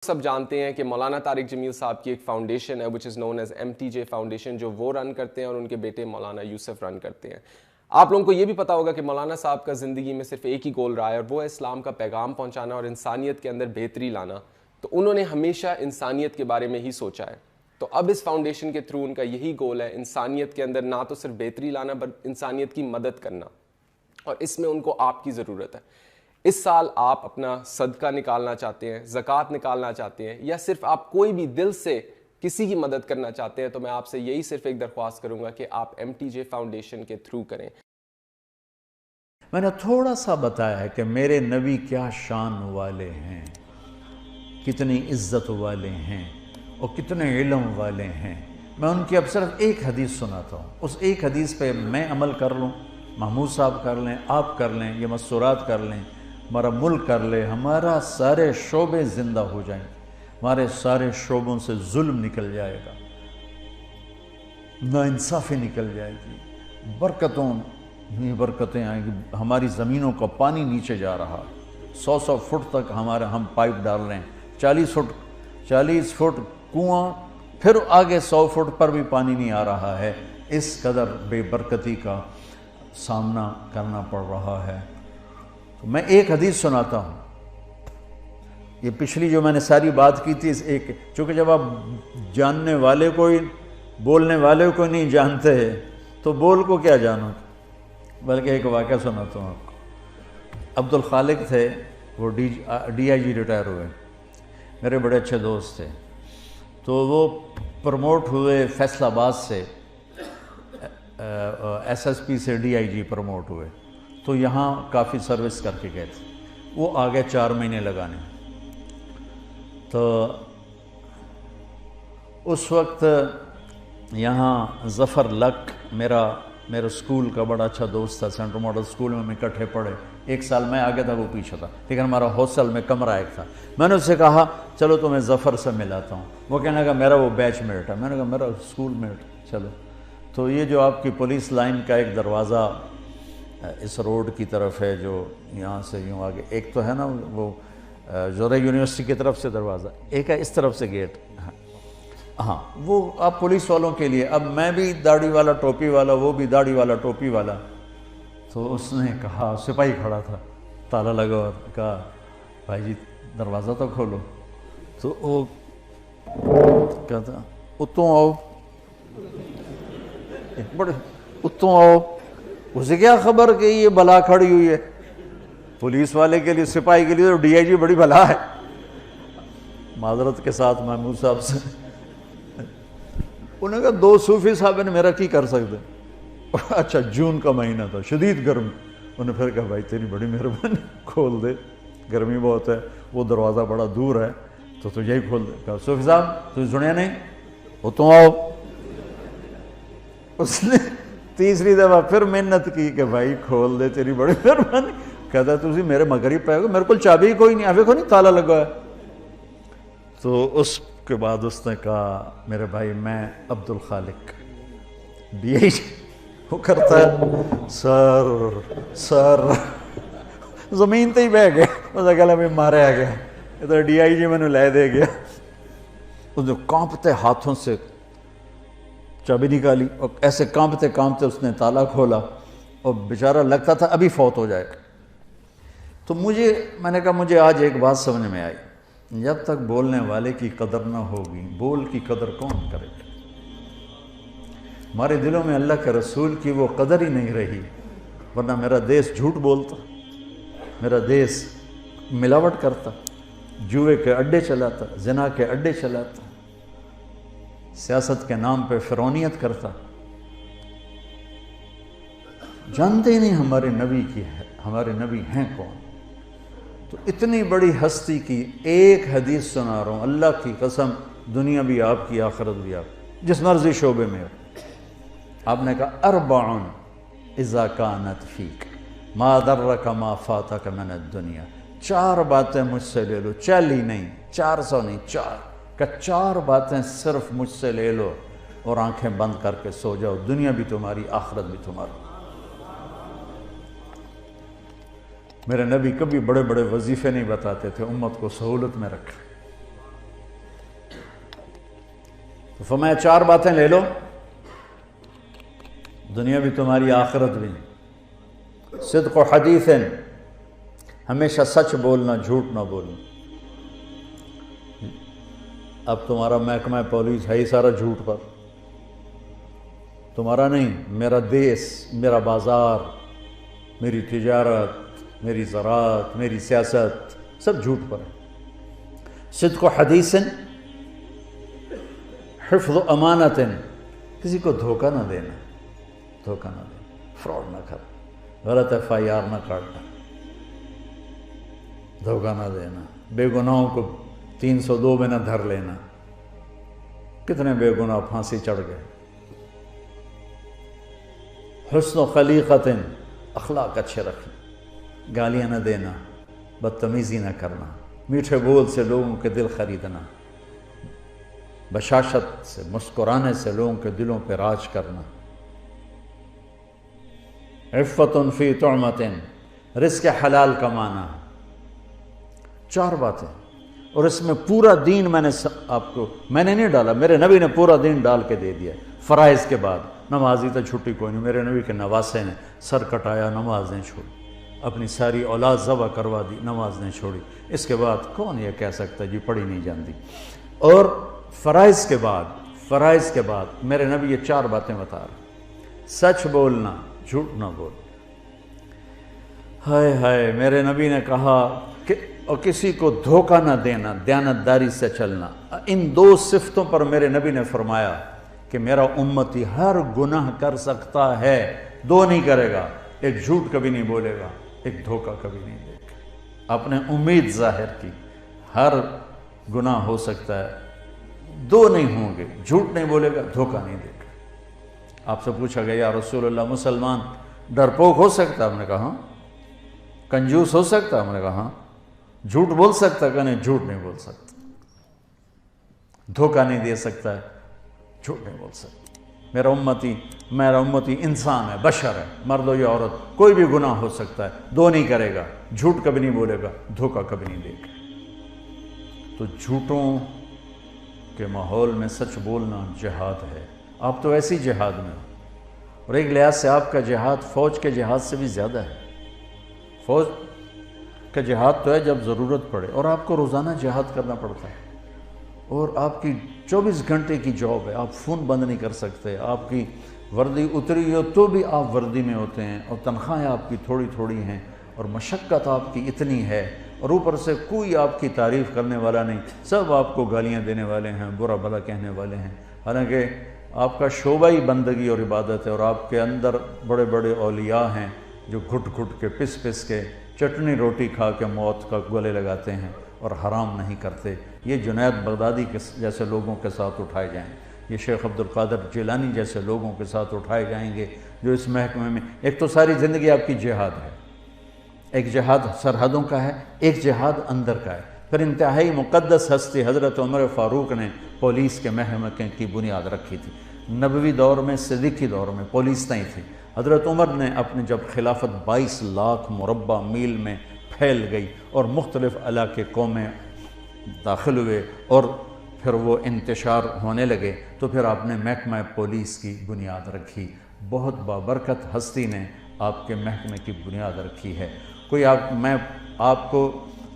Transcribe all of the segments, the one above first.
سب جانتے ہیں کہ مولانا طارق جمیل صاحب کی ایک فاؤنڈیشن ہے which is known as MTJ foundation, جو وہ رن کرتے ہیں اور ان کے بیٹے مولانا یوسف رن کرتے ہیں. آپ لوگوں کو یہ بھی پتا ہوگا کہ مولانا صاحب کا زندگی میں صرف ایک ہی گول رہا ہے اور وہ ہے اسلام کا پیغام پہنچانا اور انسانیت کے اندر بہتری لانا. تو انہوں نے ہمیشہ انسانیت کے بارے میں ہی سوچا ہے. تو اب اس فاؤنڈیشن کے تھرو ان کا یہی گول ہے، انسانیت کے اندر نہ تو صرف بہتری لانا بلکہ انسانیت کی مدد کرنا، اور اس میں ان کو آپ کی ضرورت ہے. اس سال آپ اپنا صدقہ نکالنا چاہتے ہیں، زکوٰۃ نکالنا چاہتے ہیں، یا صرف آپ کوئی بھی دل سے کسی کی مدد کرنا چاہتے ہیں، تو میں آپ سے یہی صرف ایک درخواست کروں گا کہ آپ MTJ فاؤنڈیشن کے تھرو کریں. میں نے تھوڑا سا بتایا ہے کہ میرے نبی کیا شان والے ہیں، کتنی عزت والے ہیں اور کتنے علم والے ہیں. میں ان کی اب صرف ایک حدیث سناتا ہوں، اس ایک حدیث پہ میں عمل کر لوں، محمود صاحب کر لیں، آپ کر لیں، یہ مستورات کر لیں، ہمارا ملک کر لے، ہمارا سارے شعبے زندہ ہو جائیں، ہمارے سارے شعبوں سے ظلم نکل جائے گا، ناانصافی نکل جائے گی، برکتیں آئیں گی. ہماری زمینوں کا پانی نیچے جا رہا، 100 فٹ تک ہم پائپ ڈال رہے ہیں، 40 فٹ کنواں، پھر آگے 100 فٹ پر بھی پانی نہیں آ رہا ہے. اس قدر بے برکتی کا سامنا کرنا پڑ رہا ہے. تو میں ایک حدیث سناتا ہوں. یہ پچھلی جو میں نے ساری بات کی تھی، ایک چونکہ جب آپ جاننے والے کو ہی بولنے والے کو نہیں جانتے تو بول کو کیا جانو. بلکہ ایک واقعہ سناتا ہوں آپ کو. عبد الخالق تھے، وہ DIG ریٹائر ہوئے، میرے بڑے اچھے دوست تھے. تو وہ پروموٹ ہوئے فیصل آباد سے، SSP سے DIG پروموٹ ہوئے. تو یہاں کافی سروس کر کے گئے تھے. وہ آگے 4 مہینے لگانے. تو اس وقت یہاں ظفر لک میرا اسکول کا بڑا اچھا دوست تھا. سینٹرل ماڈل اسکول میں ہم اکٹھے پڑھے. 1 سال میں آگے تھا، وہ پیچھے تھا، لیکن ہمارا ہاسٹل میں کمرہ ایک تھا. میں نے اس سے کہا چلو تمہیں ظفر سے ملاتا ہوں. وہ کہنے لگا میرا وہ بیچ میٹ ہے. میں نے کہا میرا اسکول میٹ. چلو. تو یہ جو آپ کی پولیس لائن کا ایک دروازہ اس روڈ کی طرف ہے، جو یہاں سے یوں آگے، ایک تو ہے نا وہ جوہر یونیورسٹی کی طرف سے دروازہ، ایک ہے اس طرف سے گیٹ. ہاں وہ آپ پولیس والوں کے لیے. اب میں بھی داڑھی والا ٹوپی والا، وہ بھی داڑھی والا ٹوپی والا. تو اس نے کہا، سپاہی کھڑا تھا، تالا لگا، اور کہا بھائی جی دروازہ تو کھولو. تو وہ کہتا اتوں آؤ، بڑے اتوں آؤ. اسے کیا خبر کہ یہ بلا کھڑی ہوئی ہے. پولیس والے کے لیے، سپاہی کے لیے تو DIG بڑی بلا ہے. معذرت کے ساتھ محمود صاحب سے انہوں نے کہا 2 صوفی صاحب نے میرا کی کر سکتے. اچھا جون کا مہینہ تھا، شدید گرم. انہوں نے پھر کہا بھائی تیری بڑی مہربانی، کھول دے، گرمی بہت ہے، وہ دروازہ بڑا دور ہے تو یہی کھول دے. کہا صوفی صاحب تجھے سنیا نہیں، وہ تم آؤ. اس نے تیسری دفعہ پھر محنت کی کہ بھائی کھول دے، تیری بڑی مہربانی. کہتا تجھے میرے مغرب پہ میرے کو چابی کوئی نہیں، ابھی کو نہیں تالا لگا ہے. تو اس کے بعد اس نے کہا میرے بھائی میں عبد الخالق DIG. وہ کرتا ہے سر زمین تے ہی بہ گیا. اس نے کہا بھی مارے آ گیا، یہ تو DIG میں نے لے دے گیا. اس نے کانپتے ہاتھوں سے چابی نکالی اور ایسے کانپتے اس نے تالا کھولا، اور بیچارہ لگتا تھا ابھی فوت ہو جائے. تو میں نے کہا مجھے آج ایک بات سمجھ میں آئی، جب تک بولنے والے کی قدر نہ ہوگی، بول کی قدر کون کرے گا. ہمارے دلوں میں اللہ کے رسول کی وہ قدر ہی نہیں رہی، ورنہ میرا دیس جھوٹ بولتا، میرا دیس ملاوٹ کرتا، جوئے کے اڈے چلاتا، زنا کے اڈے چلاتا، سیاست کے نام پہ فرعونیت کرتا. جانتے ہی نہیں ہمارے نبی ہیں کون. تو اتنی بڑی ہستی کی ایک حدیث سنا رہا ہوں، اللہ کی قسم، دنیا بھی آپ کی، آخرت بھی آپ، جس مرضی شعبے میں ہو. آپ نے کہا 4 اذا کانت فیک ما ضرک ما فاتک من الدنیا. 4 باتیں مجھ سے لے لو، 40 نہیں، 400 نہیں، 4. کہ 4 باتیں صرف مجھ سے لے لو اور آنکھیں بند کر کے سو جاؤ، دنیا بھی تمہاری، آخرت بھی تمہاری. میرے نبی کبھی بڑے بڑے وظیفے نہیں بتاتے تھے، امت کو سہولت میں رکھا. فرمایا 4 باتیں لے لو، دنیا بھی تمہاری آخرت بھی۔ صدق و حدیث، ہمیشہ سچ بولنا، جھوٹ نہ بولنا۔ اب تمہارا محکمہ پولیس ہے ہی سارا جھوٹ پر، تمہارا نہیں، میرا دیس، میرا بازار، میری تجارت، میری زراعت، میری سیاست، سب جھوٹ پر ہے۔ صدق و حدیث، حفظ و امانت، کسی کو دھوکہ نہ دینا، دھوکہ نہ دینا، فراڈ نہ کرنا، غلط FIR نہ کاٹنا، دھوکہ نہ دینا، بے گناہوں کو 302 میں نہ دھر لینا۔ کتنے بے گناہ پھانسی چڑھ گئے۔ حسن و خلیقت، اخلاق اچھے رکھنا، گالیاں نہ دینا، بدتمیزی نہ کرنا، میٹھے بول سے لوگوں کے دل خریدنا، بشاشت سے، مسکرانے سے لوگوں کے دلوں پہ راج کرنا۔ عفت فی طعمت، رزق حلال کمانا۔ 4 باتیں، اور اس میں پورا دین میں نے میں نے نہیں ڈالا، میرے نبی نے پورا دین ڈال کے دے دیا۔ فرائض کے بعد نمازی تو چھٹی کوئی نہیں، میرے نبی کے نواسے نے سر کٹایا، نماز نہیں چھوڑی، اپنی ساری اولاد ذبح کروا دی، نماز نہیں چھوڑی۔ اس کے بعد کون یہ کہہ سکتا جی پڑھی نہیں جانتی؟ اور فرائض کے بعد میرے نبی یہ 4 باتیں بتا رہے، سچ بولنا، جھوٹ نہ بول۔ ہائے ہائے، میرے نبی نے کہا کہ اور کسی کو دھوکہ نہ دینا، دیانتداری سے چلنا۔ ان 2 صفتوں پر میرے نبی نے فرمایا کہ میرا امتی ہر گناہ کر سکتا ہے، 2 نہیں کرے گا، ایک جھوٹ کبھی نہیں بولے گا، ایک دھوکہ کبھی نہیں دے گا۔ آپ نے امید ظاہر کی، ہر گناہ ہو سکتا ہے، 2 نہیں ہوں گے، جھوٹ نہیں بولے گا، دھوکہ نہیں دے گا۔ آپ سے پوچھا گیا یا رسول اللہ مسلمان ڈرپوک ہو سکتا؟ ہم نے کہا ہاں۔ کنجوس ہو سکتا؟ ہم نے کہا ہاں۔ جھوٹ بول سکتا؟ کہ نہیں، جھوٹ نہیں بول سکتا، دھوکہ نہیں دے سکتا ہے، جھوٹ نہیں بول سکتا۔ میرا امتی انسان ہے، بشر ہے، مرد ہو یا عورت، کوئی بھی گناہ ہو سکتا ہے، 2 نہیں کرے گا، جھوٹ کبھی نہیں بولے گا، دھوکہ کبھی نہیں دے گا۔ تو جھوٹوں کے ماحول میں سچ بولنا جہاد ہے۔ آپ تو ایسی جہاد میں ہو، اور ایک لحاظ سے آپ کا جہاد فوج کے جہاد سے بھی زیادہ ہے۔ فوج کا جہاد تو ہے جب ضرورت پڑے، اور آپ کو روزانہ جہاد کرنا پڑتا ہے، اور آپ کی 24 گھنٹے کی جاب ہے، آپ فون بند نہیں کر سکتے، آپ کی وردی اتری ہو تو بھی آپ وردی میں ہوتے ہیں، اور تنخواہیں آپ کی تھوڑی تھوڑی ہیں، اور مشقت آپ کی اتنی ہے، اور اوپر سے کوئی آپ کی تعریف کرنے والا نہیں، سب آپ کو گالیاں دینے والے ہیں، برا بھلا کہنے والے ہیں۔ حالانکہ آپ کا شعبہ ہی بندگی اور عبادت ہے، اور آپ کے اندر بڑے بڑے اولیاء ہیں جو گھٹ گھٹ کے پس پس کے چٹنی روٹی کھا کے موت کا گلے لگاتے ہیں اور حرام نہیں کرتے۔ یہ جنید بغدادی کے جیسے لوگوں کے ساتھ اٹھائے جائیں، یہ شیخ عبدالقادر جیلانی جیسے لوگوں کے ساتھ اٹھائے جائیں گے جو اس محکمے میں، ایک تو ساری زندگی آپ کی جہاد ہے، ایک جہاد سرحدوں کا ہے، ایک جہاد اندر کا ہے۔ پھر انتہائی مقدس ہستی حضرت عمر فاروق نے پولیس کے محکمے کی بنیاد رکھی تھی۔ نبوی دور میں، صدیقی دور میں پولیس نہیں تھی۔ حضرت عمر نے اپنے جب خلافت 22 لاکھ مربع میل میں پھیل گئی اور مختلف علاقے قومیں داخل ہوئے اور پھر وہ انتشار ہونے لگے، تو پھر آپ نے محکمہ پولیس کی بنیاد رکھی۔ بہت بابرکت ہستی نے آپ کے محکمے کی بنیاد رکھی ہے۔ میں آپ کو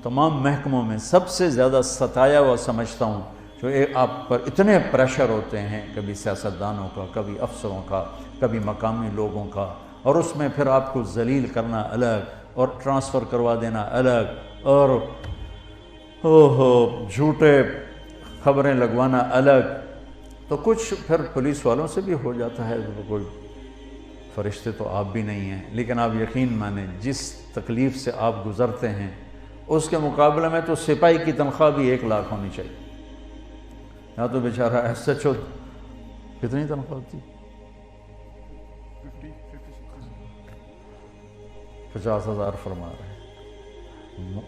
تمام محکموں میں سب سے زیادہ ستایا ہوا سمجھتا ہوں، جو آپ پر اتنے پریشر ہوتے ہیں، کبھی سیاستدانوں کا، کبھی افسروں کا، کبھی مقامی لوگوں کا، اور اس میں پھر آپ کو ذلیل کرنا الگ اور ٹرانسفر کروا دینا الگ، اور جھوٹے خبریں لگوانا الگ۔ تو کچھ پھر پولیس والوں سے بھی ہو جاتا ہے، کوئی فرشتے تو آپ بھی نہیں ہیں، لیکن آپ یقین مانیں جس تکلیف سے آپ گزرتے ہیں اس کے مقابلے میں تو سپاہی کی تنخواہ بھی 1 لاکھ ہونی چاہیے۔ یا تو بیچارہ SHO کتنی تنخواہ ہوتی؟ 50,000 فرما رہے ہیں۔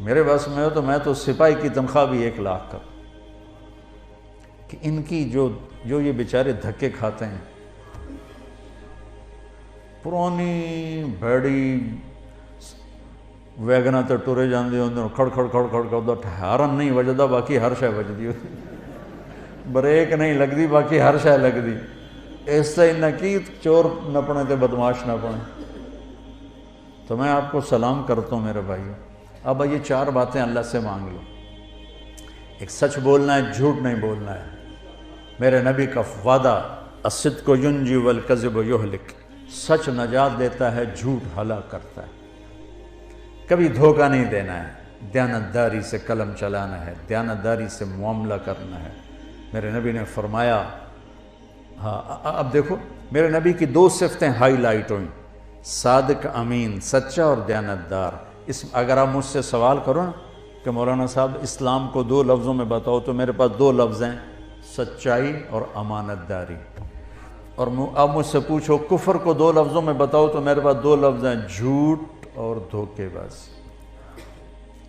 میرے بس میں ہو تو میں تو سپاہی کی تنخواہ بھی 1 لاکھ کر، کہ ان کی جو یہ بیچارے دھکے کھاتے ہیں، پرانی بھیڑی ویگنا تے ٹرے جاندے ہوندے، کھڑ کھڑ کھڑ کھڑ کھڑ ہارن نہیں وجدا، باقی ہر شے وجدی ہوتی، بریک نہیں لگتی باقی ہر شے لگتی اس سے نہ کی چور نہ پڑے تو بدماش نہ پڑے. تو میں آپ کو سلام کرتا ہوں میرے بھائیو. اب یہ 4 باتیں اللہ سے مانگ لو. ایک سچ بولنا ہے, جھوٹ نہیں بولنا ہے. میرے نبی کا وعدہ الصدق ینجی والکذب یہلک, سچ نجات دیتا ہے, جھوٹ ہلاک کرتا ہے. کبھی دھوکہ نہیں دینا ہے, دیانتداری سے قلم چلانا ہے, دیانتداری سے معاملہ کرنا ہے. میرے نبی نے فرمایا, ہاں اب دیکھو میرے نبی کی 2 صفتیں ہائی لائٹ ہوئیں, صادق امین, سچا اور دیانتدار. اگر آپ مجھ سے سوال کرو نا کہ مولانا صاحب اسلام کو 2 لفظوں میں بتاؤ تو میرے پاس 2 لفظ ہیں, سچائی اور امانت داری. اور اب مجھ سے پوچھو کفر کو 2 لفظوں میں بتاؤ تو میرے پاس 2 لفظ ہیں, جھوٹ اور دھوکے بازی.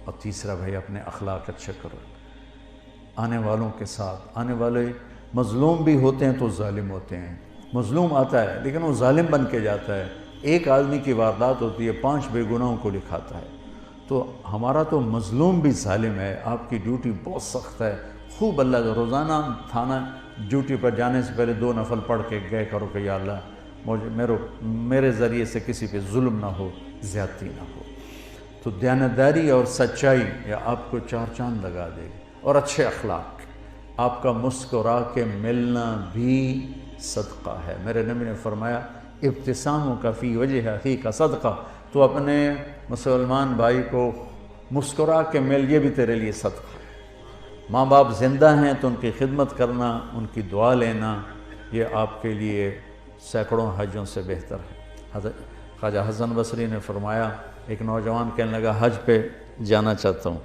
اور تیسرا بھائی اپنے اخلاق اچھے کرو. آنے والوں کے ساتھ, آنے والے مظلوم بھی ہوتے ہیں تو ظالم ہوتے ہیں. مظلوم آتا ہے لیکن وہ ظالم بن کے جاتا ہے. ایک آدمی کی واردات ہوتی ہے 5 بے گناہوں کو لکھاتا ہے. تو ہمارا تو مظلوم بھی ظالم ہے. آپ کی ڈیوٹی بہت سخت ہے. خوب اللہ روزانہ تھانہ ڈیوٹی پر جانے سے پہلے 2 نفل پڑھ کے گئے کرو کہ یا اللہ میرے ذریعے سے کسی پہ ظلم نہ ہو, زیادتی نہ ہو. تو دیانتداری اور سچائی یہ آپ کو 4 چاند لگا دے گی. اور اچھے اخلاق, آپ کا مسکرا کے ملنا بھی صدقہ ہے. میرے نبی نے فرمایا ابتساموں کا فی وجہ اخی کا صدقہ. تو اپنے مسلمان بھائی کو مسکرا کے مل, یہ بھی تیرے لیے صدقہ ہے. ماں باپ زندہ ہیں تو ان کی خدمت کرنا, ان کی دعا لینا, یہ آپ کے لیے سینکڑوں حجوں سے بہتر ہے. خواجہ حسن بصری نے فرمایا, ایک نوجوان کہنے لگا حج پہ جانا چاہتا ہوں.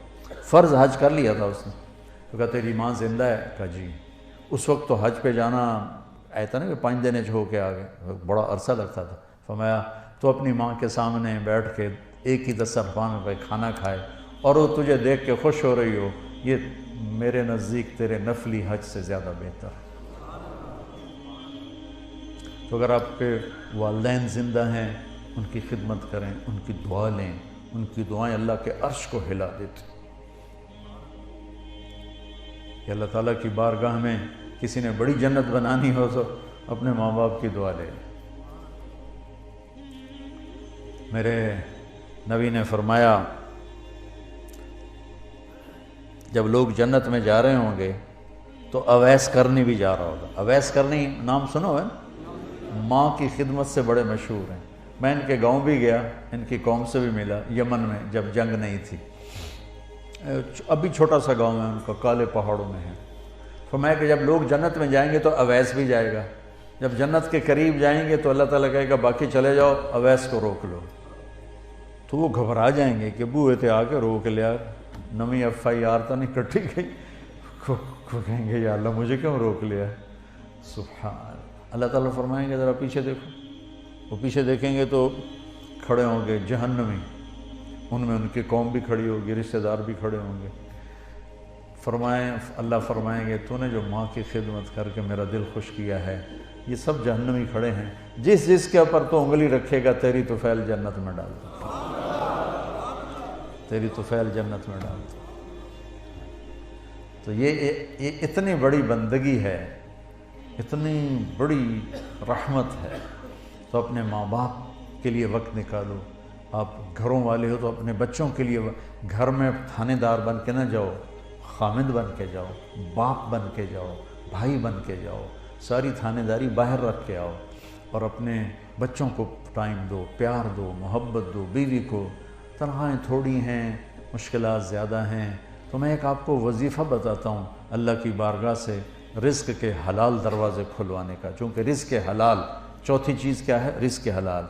فرض حج کر لیا تھا اس نے. تو کہا تیری ماں زندہ ہے؟ کہا جی. اس وقت تو حج پہ جانا ایسا نا کہ 5 دن ہو کے آ گئے, بڑا عرصہ لگتا تھا. فرمایا تو اپنی ماں کے سامنے بیٹھ کے ایک ہی دسترخوان پہ کھانا کھائے اور وہ تجھے دیکھ کے خوش ہو رہی ہو, یہ میرے نزدیک تیرے نفلی حج سے زیادہ بہتر ہے. تو اگر آپ کے والدین زندہ ہیں ان کی خدمت کریں, ان کی دعا لیں. ان کی دعائیں اللہ کے عرش کو ہلا دیتی. کہ اللہ تعالیٰ کی بارگاہ میں کسی نے بڑی جنت بنانی ہو تو اپنے ماں باپ کی دعا لے لیں. میرے نبی نے فرمایا جب لوگ جنت میں جا رہے ہوں گے تو اویس کرنی بھی جا رہا ہوگا. اویس کرنی نام سنو ہے, ماں کی خدمت سے بڑے مشہور ہیں. میں ان کے گاؤں بھی گیا, ان کی قوم سے بھی ملا یمن میں جب جنگ نہیں تھی. ابھی چھوٹا سا گاؤں ہے ان کا, کالے پہاڑوں میں ہے. فرمایا کہ جب لوگ جنت میں جائیں گے تو اویس بھی جائے گا. جب جنت کے قریب جائیں گے تو اللہ تعالیٰ کہے گا باقی چلے جاؤ, اویس کو روک لو. تو وہ گھبرا جائیں گے کہ بوئے تھے آ کے روک لیا, نمی FIR تو نہیں کٹی گئی. کہیں گے یا اللہ مجھے کیوں روک لیا. سبحان اللہ تعالیٰ فرمائیں گے ذرا پیچھے دیکھو. وہ پیچھے دیکھیں گے تو کھڑے ہوں گے جہنمی, ان میں ان کی قوم بھی کھڑی ہوگی, رشتہ دار بھی کھڑے ہوں گے. اللہ فرمائیں گے تو نے جو ماں کی خدمت کر کے میرا دل خوش کیا ہے, یہ سب جہنمی کھڑے ہیں, جس کے اوپر تو انگلی رکھے گا تیری طفیل جنت میں ڈال دو, تیری طفیل جنت میں ڈال دو. تو یہ اتنی بڑی بندگی ہے, اتنی بڑی رحمت ہے. تو اپنے ماں باپ کے لیے وقت نکالو. آپ گھروں والے ہو تو اپنے بچوں کے لیے گھر میں تھانے دار بن کے نہ جاؤ, خامد بن کے جاؤ, باپ بن کے جاؤ, بھائی بن کے جاؤ. ساری تھانے داری باہر رکھ کے آؤ اور اپنے بچوں کو ٹائم دو, پیار دو, محبت دو. بیوی کو تنخواہیں تھوڑی ہیں, مشکلات زیادہ ہیں, تو میں ایک آپ کو وظیفہ بتاتا ہوں اللہ کی بارگاہ سے رزق کے حلال دروازے کھلوانے کا. چونکہ رزق حلال, چوتھی چیز کیا ہے؟ رزق حلال.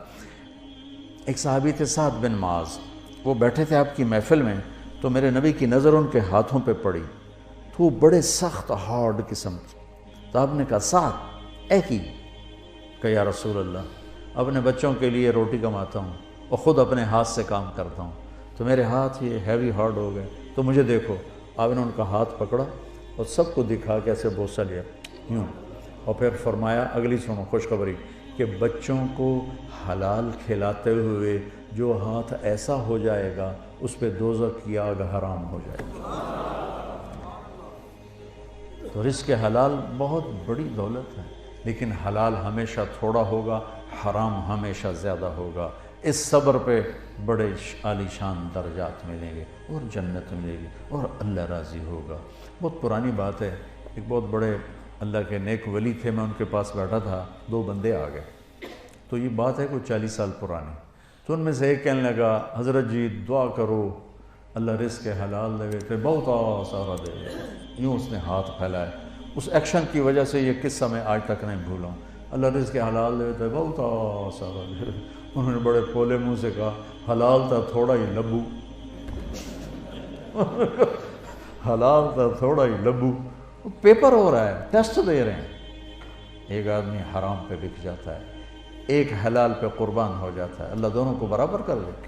ایک صحابی تھے سعد بن معاذ, وہ بیٹھے تھے آپ کی محفل میں, تو میرے نبی کی نظر ان کے ہاتھوں پہ پڑی تو وہ بڑے سخت ہارڈ قسم کی. تو آپ نے کہا سعد اے کی, کہ یا رسول اللہ اپنے بچوں کے لیے روٹی کماتا ہوں اور خود اپنے ہاتھ سے کام کرتا ہوں, تو میرے ہاتھ یہ ہیوی ہارڈ ہو گئے, تو مجھے دیکھو. آپ نے ان کا ہاتھ پکڑا اور سب کو دکھا کے ایسے بوسہ لیا یوں, اور پھر فرمایا اگلی سنو خوشخبری, کہ بچوں کو حلال کھلاتے ہوئے جو ہاتھ ایسا ہو جائے گا اس پہ دوزخ کی آگ حرام ہو جائے گی. تو رزق حلال بہت بڑی دولت ہے، لیکن حلال ہمیشہ تھوڑا ہوگا، حرام ہمیشہ زیادہ ہوگا۔ اس صبر پہ بڑے عالی شان درجات ملیں گے اور جنت ملے گی اور اللہ راضی ہوگا۔ بہت پرانی بات ہے، ایک بہت بڑے اللہ کے نیک ولی تھے، میں ان کے پاس بیٹھا تھا، دو بندے آ گئے، تو یہ بات ہے کوئی 40 سال پرانی۔ تو ان میں سے ایک کہنے لگا حضرت جی دعا کرو اللہ رزق حلال دے، تو بہت سارا دے گا، یوں اس نے ہاتھ پھیلائے۔ اس ایکشن کی وجہ سے یہ قصہ میں آج تک نہیں بھولا ہوں، اللہ رزق حلال دے تو بہت سارا دے۔ انہوں نے بڑے پھولے منہ سے کہا حلال تھا تھوڑا ہی لبو، حلال تھا تھوڑا ہی لبو۔ پیپر ہو رہا ہے، ٹیسٹ دے رہے ہیں، ایک آدمی حرام پہ بک جاتا ہے، ایک حلال پہ قربان ہو جاتا ہے، اللہ دونوں کو برابر کر دے۔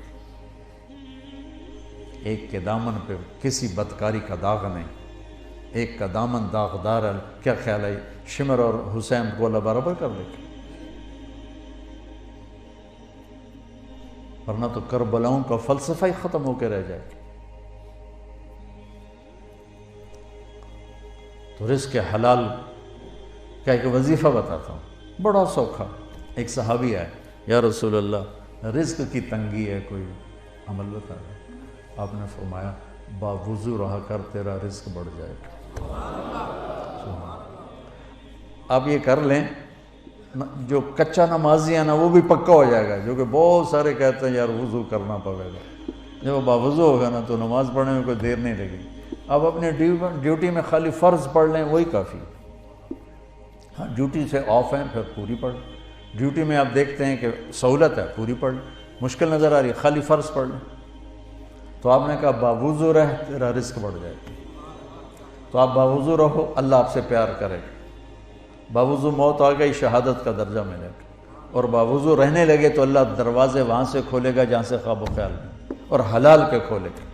ایک کے دامن پہ کسی بدکاری کا داغ نہیں، ایک کا دامن داغدار ہے، کیا خیال ہے شمر اور حسین کو اللہ برابر کر دے؟ ورنہ تو کربلاؤں کا فلسفہ ہی ختم ہو کے رہ جائے۔ تو رزق حلال کا ایک وظیفہ بتاتا ہوں، بڑا سوکھا۔ ایک صحابی آئے، یا رسول اللہ رزق کی تنگی ہے، کوئی عمل بتا دیں۔ آپ نے فرمایا باوضو رہا کر تیرا رزق بڑھ جائے گا۔ آپ یہ کر لیں، جو کچا نمازی ہے نا وہ بھی پکا ہو جائے گا، جو کہ بہت سارے کہتے ہیں یار وضو کرنا پڑے گا، جب وہ باوضو ہوگا نا تو نماز پڑھنے میں کوئی دیر نہیں لگے۔ آپ اپنی ڈیوٹی میں خالی فرض پڑھ لیں وہی کافی۔ ہاں ڈیوٹی سے آف ہیں پھر پوری پڑھ، ڈیوٹی میں آپ دیکھتے ہیں کہ سہولت ہے پوری پڑھ، مشکل نظر آ رہی ہے خالی فرض پڑھ لیں۔ تو آپ نے کہا باوضو رہ تیرا رزق بڑھ جائے گا۔ تو آپ باوضو رہو، اللہ آپ سے پیار کرے گا۔ باوضو موت آ گئی شہادت کا درجہ ملے گا، اور باوضو رہنے لگے تو اللہ دروازے وہاں سے کھولے گا جہاں سے خواب و خیال میں، اور حلال کے کھولے گا۔